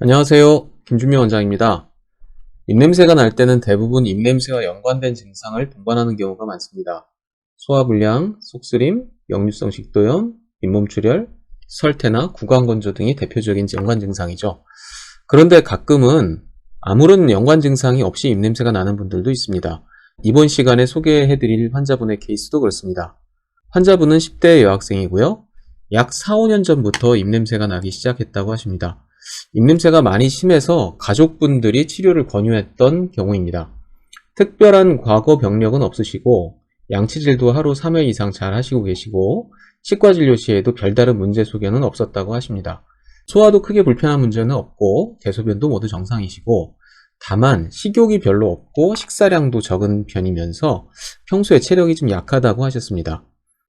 안녕하세요. 김준미 원장입니다. 입냄새가 날 때는 대부분 입냄새와 연관된 증상을 동반하는 경우가 많습니다. 소화불량, 속쓰림, 역류성 식도염, 잇몸출혈, 설태나 구강건조 등이 대표적인 연관 증상이죠. 그런데 가끔은 아무런 연관 증상이 없이 입냄새가 나는 분들도 있습니다. 이번 시간에 소개해드릴 환자분의 케이스도 그렇습니다. 환자분은 10대 여학생이고요. 약 4, 5년 전부터 입냄새가 나기 시작했다고 하십니다. 입냄새가 많이 심해서 가족분들이 치료를 권유했던 경우입니다. 특별한 과거 병력은 없으시고 양치질도 하루 3회 이상 잘 하시고 계시고 치과 진료 시에도 별다른 문제 소견은 없었다고 하십니다. 소화도 크게 불편한 문제는 없고 대소변도 모두 정상이시고 다만 식욕이 별로 없고 식사량도 적은 편이면서 평소에 체력이 좀 약하다고 하셨습니다.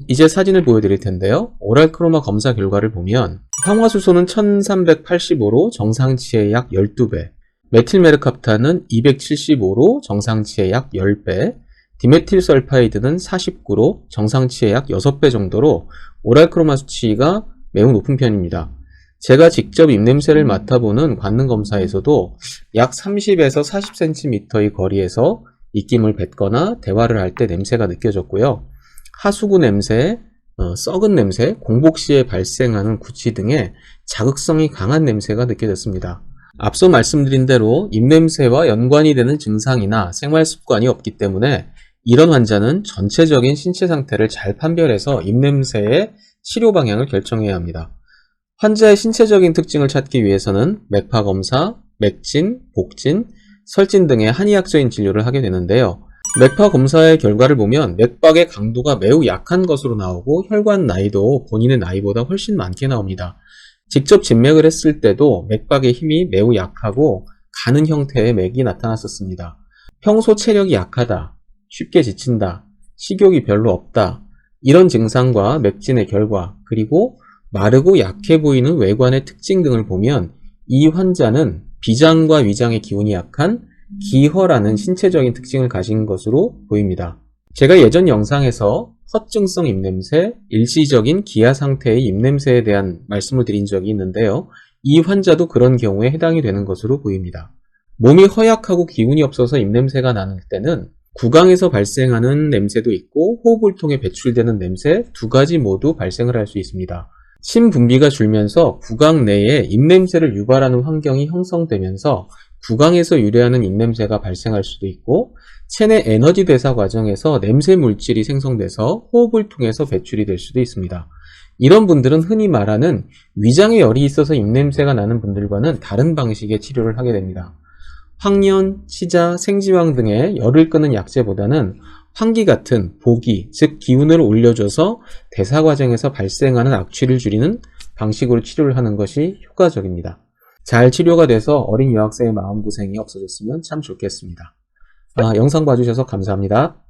이제 사진을 보여드릴 텐데요. 오랄 크로마 검사 결과를 보면 황화수소는 1385로 정상치의 약 12배, 메틸메르캅탄은 275로 정상치의 약 10배, 디메틸설파이드는 49로 정상치의 약 6배 정도로 오랄 크로마 수치가 매우 높은 편입니다. 제가 직접 입냄새를 맡아보는 관능 검사에서도 약 30에서 40cm의 거리에서 입김을 뱉거나 대화를 할 때 냄새가 느껴졌고요. 하수구 냄새, 썩은 냄새, 공복 시에 발생하는 구취 등의 자극성이 강한 냄새가 느껴졌습니다. 앞서 말씀드린 대로 입냄새와 연관이 되는 증상이나 생활 습관이 없기 때문에 이런 환자는 전체적인 신체 상태를 잘 판별해서 입냄새의 치료 방향을 결정해야 합니다. 환자의 신체적인 특징을 찾기 위해서는 맥파 검사, 맥진, 복진, 설진 등의 한의학적인 진료를 하게 되는데요. 맥파 검사의 결과를 보면 맥박의 강도가 매우 약한 것으로 나오고 혈관 나이도 본인의 나이보다 훨씬 많게 나옵니다. 직접 진맥을 했을 때도 맥박의 힘이 매우 약하고 가는 형태의 맥이 나타났었습니다. 평소 체력이 약하다, 쉽게 지친다, 식욕이 별로 없다, 이런 증상과 맥진의 결과, 그리고 마르고 약해 보이는 외관의 특징 등을 보면 이 환자는 비장과 위장의 기운이 약한 기허라는 신체적인 특징을 가진 것으로 보입니다. 제가 예전 영상에서 허증성 입냄새, 일시적인 기아 상태의 입냄새에 대한 말씀을 드린 적이 있는데요. 이 환자도 그런 경우에 해당이 되는 것으로 보입니다. 몸이 허약하고 기운이 없어서 입냄새가 나는 때는 구강에서 발생하는 냄새도 있고 호흡을 통해 배출되는 냄새 두 가지 모두 발생을 할 수 있습니다. 침 분비가 줄면서 구강 내에 입냄새를 유발하는 환경이 형성되면서 구강에서 유래하는 입냄새가 발생할 수도 있고 체내 에너지 대사 과정에서 냄새 물질이 생성돼서 호흡을 통해서 배출이 될 수도 있습니다. 이런 분들은 흔히 말하는 위장에 열이 있어서 입냄새가 나는 분들과는 다른 방식의 치료를 하게 됩니다. 황련, 치자, 생지황 등의 열을 끄는 약재보다는 환기 같은 보기, 즉 기운을 올려줘서 대사 과정에서 발생하는 악취를 줄이는 방식으로 치료를 하는 것이 효과적입니다. 잘 치료가 돼서 어린 여학생의 마음고생이 없어졌으면 참 좋겠습니다. 영상 봐주셔서 감사합니다.